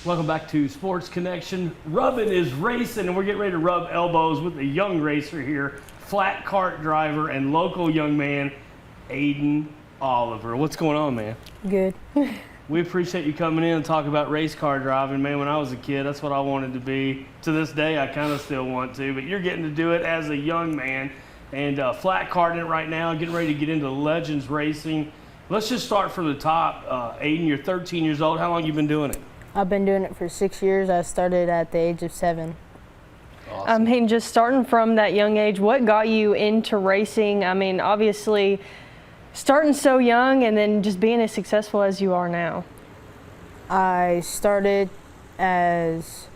Welcome back to Sports Connection. Rubbing is racing, and we're getting ready to rub elbows with a young racer here, flat cart driver and local young man, Ayden Oliver. What's going on, man? Good. We appreciate you coming in and talking about race car driving. Man, when I was a kid, that's what I wanted to be. To this day, I kind of still want to, but you're getting to do it as a young man and flat carting it right now, getting ready to get into Legends racing. Let's just start from the top. Ayden, you're 13 years old. How long have you been doing it? I've been doing it for 6 years. I started at the age of 7. Awesome. I mean, just starting from that young age, what got you into racing? I mean, obviously, starting so young and then just being as successful as you are now. I started as,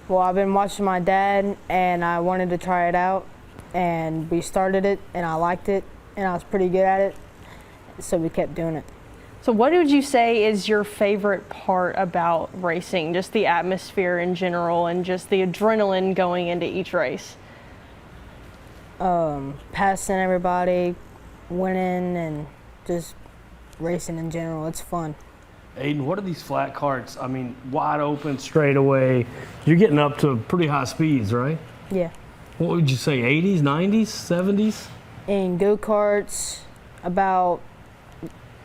well, I've been watching my dad and I wanted to try it out, and we started it and I liked it and I was pretty good at it, so we kept doing it. So what would you say is your favorite part about racing? Just the atmosphere in general and just the adrenaline going into each race? Passing everybody, winning, and just racing in general. It's fun. Ayden, what are these flat carts? I mean, wide open, straight away. You're getting up to pretty high speeds, right? Yeah. What would you say, 80s, 90s, 70s? In go-karts, about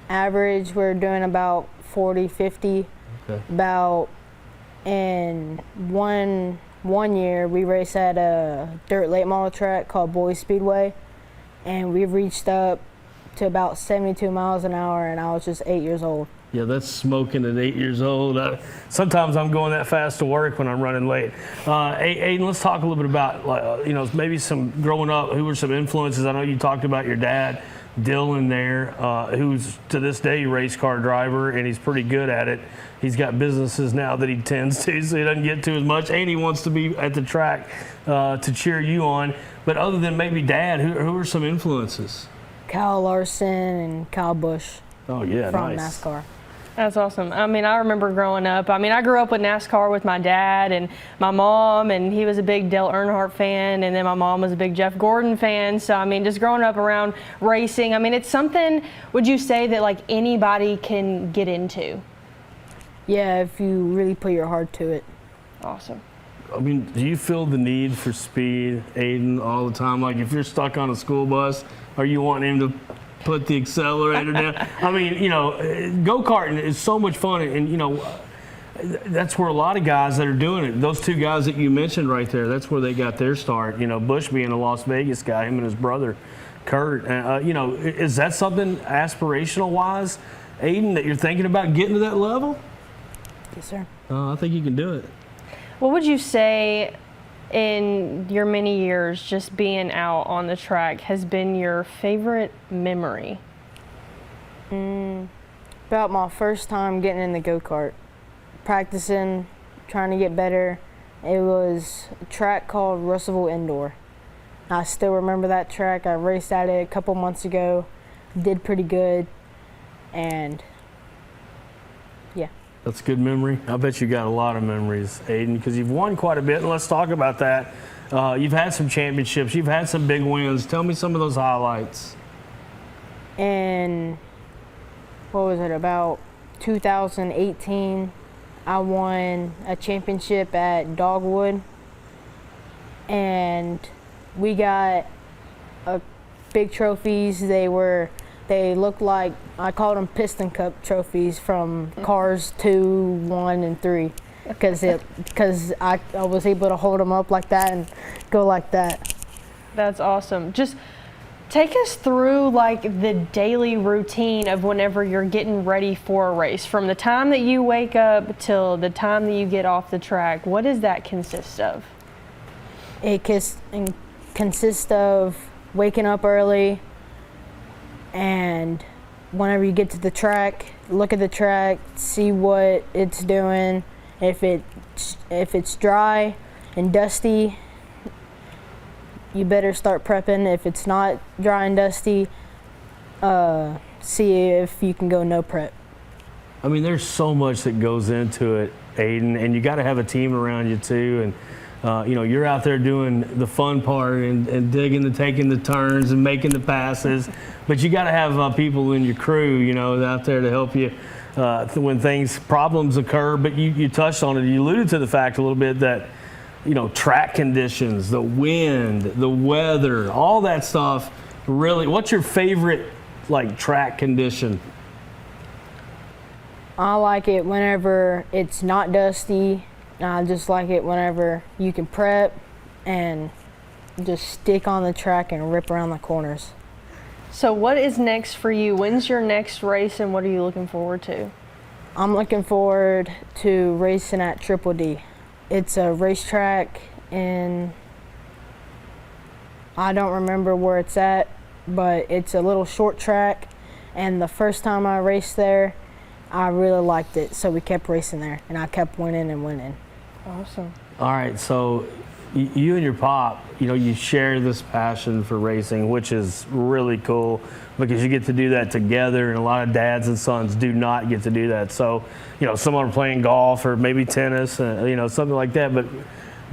average, we're doing about 40, 50. Okay. About in one year, we raced at a dirt late model track called Boys Speedway, and we reached up to about 72 miles an hour, and I was just 8 years old. Yeah, that's smoking at 8 years old. Sometimes I'm going that fast to work when I'm running late. Ayden, let's talk a little bit about, maybe some growing up. Who were some influences? I know you talked about your dad, Dylan there, who's to this day a race car driver, and he's pretty good at it. He's got businesses now that he tends to, so he doesn't get to as much, and he wants to be at the track to cheer you on. But other than maybe Dad, who are some influences? Kyle Larson and Kyle Busch. Oh, yeah, from nice. NASCAR. That's awesome. I mean, I remember growing up. I mean, I grew up with NASCAR with my dad and my mom, and he was a big Dale Earnhardt fan, and then my mom was a big Jeff Gordon fan. So, I mean, just growing up around racing, I mean, it's something, would you say, that like anybody can get into? Yeah, if you really put your heart to it. Awesome. I mean, do you feel the need for speed, Ayden, all the time? Like, if you're stuck on a school bus, are you wanting him to put the accelerator down? I mean, go-karting is so much fun, and, that's where a lot of guys that are doing it, those two guys that you mentioned right there, that's where they got their start. Bush being a Las Vegas guy, him and his brother, Kurt. Is that something aspirational-wise, Ayden, that you're thinking about getting to that level? Yes, sir. I think you can do it. What would you say in your many years just being out on the track has been your favorite memory? About my first time getting in the go-kart, practicing, trying to get better. It was a track called Russellville Indoor. I still remember that track. I raced at it a couple months ago, did pretty good, and yeah. That's a good memory. I bet you got a lot of memories, Ayden, because you've won quite a bit, and let's talk about that. You've had some championships. You've had some big wins. Tell me some of those highlights. And what was it, about 2018, I won a championship at Dogwood, and we got big trophies. They looked like, I called them Piston Cup trophies from Cars 2, 1, and 3, because I was able to hold them up like that and go like that. That's awesome. Just take us through like the daily routine of whenever you're getting ready for a race, from the time that you wake up till the time that you get off the track. What does that consist of? It consists of waking up early, and whenever you get to the track, look at the track, see what it's doing. If it's dry and dusty, you better start prepping. If it's not dry and dusty, see if you can go no prep. I mean, there's so much that goes into it, Ayden, and you got to have a team around you too. And you're out there doing the fun part and digging and taking the turns and making the passes, but you got to have people in your crew, out there to help you when problems occur. But you touched on it. You alluded to the fact a little bit that, track conditions, the wind, the weather, all that stuff. Really, what's your favorite track condition? I like it whenever it's not dusty. I just like it whenever you can prep and just stick on the track and rip around the corners. So what is next for you? When's your next race and what are you looking forward to? I'm looking forward to racing at Triple D. It's a racetrack in, I don't remember where it's at, but it's a little short track. And the first time I raced there, I really liked it, so we kept racing there, and I kept winning and winning. Awesome. All right, so you and your pop, you share this passion for racing, which is really cool because you get to do that together, and a lot of dads and sons do not get to do that. So, some are playing golf or maybe tennis, something like that, but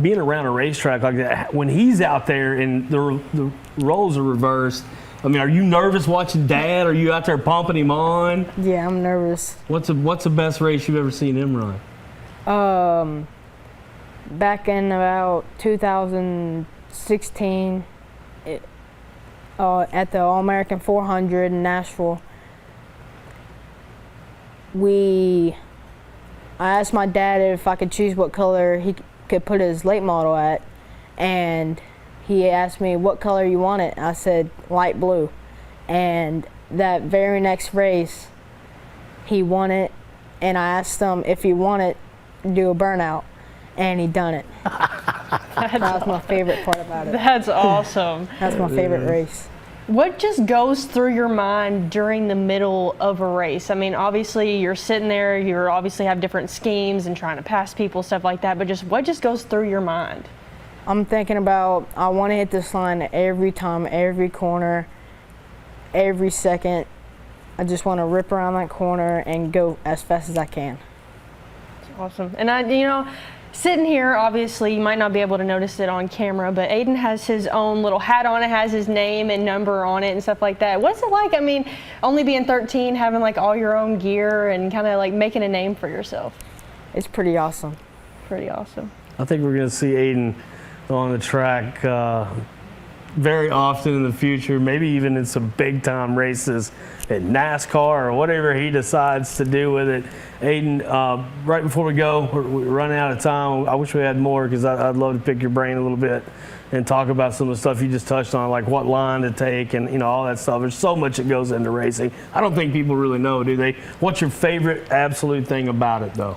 being around a racetrack like that, when he's out there and the roles are reversed, are you nervous watching Dad? Are you out there pumping him on? Yeah, I'm nervous. What's the best race you've ever seen him run? Back in about 2016, at the All-American 400 in Nashville, I asked my dad if I could choose what color he could put his late model at, and he asked me what color you want it. I said light blue, and that very next race he won it, and I asked him if he wanted to do a burnout, and he done it. That was my favorite part about it. That's awesome. That's my favorite race. What just goes through your mind during the middle of a race? Obviously you're sitting there, you obviously have different schemes and trying to pass people, stuff like that, but what just goes through your mind? I'm thinking about, I want to hit this line every time, every corner, every second. I just want to rip around that corner and go as fast as I can. That's awesome. And sitting here, obviously you might not be able to notice it on camera, but Ayden has his own little hat on. It has his name and number on it and stuff like that. What's it like? Only being 13, having all your own gear and kind of making a name for yourself. It's pretty awesome. Pretty awesome. I think we're going to see Ayden on the track very often in the future, maybe even in some big time races at NASCAR or whatever he decides to do with it. Ayden, right before we go, we're running out of time. I wish we had more because I'd love to pick your brain a little bit and talk about some of the stuff you just touched on, like what line to take and all that stuff. There's so much that goes into racing. I don't think people really know, do they? What's your favorite absolute thing about it, though?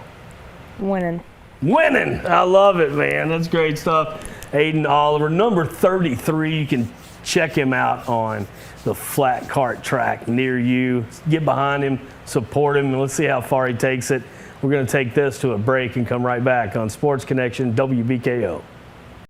Winning. Winning! I love it, man. That's great stuff. Ayden Oliver, number 33. You can check him out on the flat cart track near you. Get behind him, support him, and let's see how far he takes it. We're going to take this to a break and come right back on Sports Connection WBKO.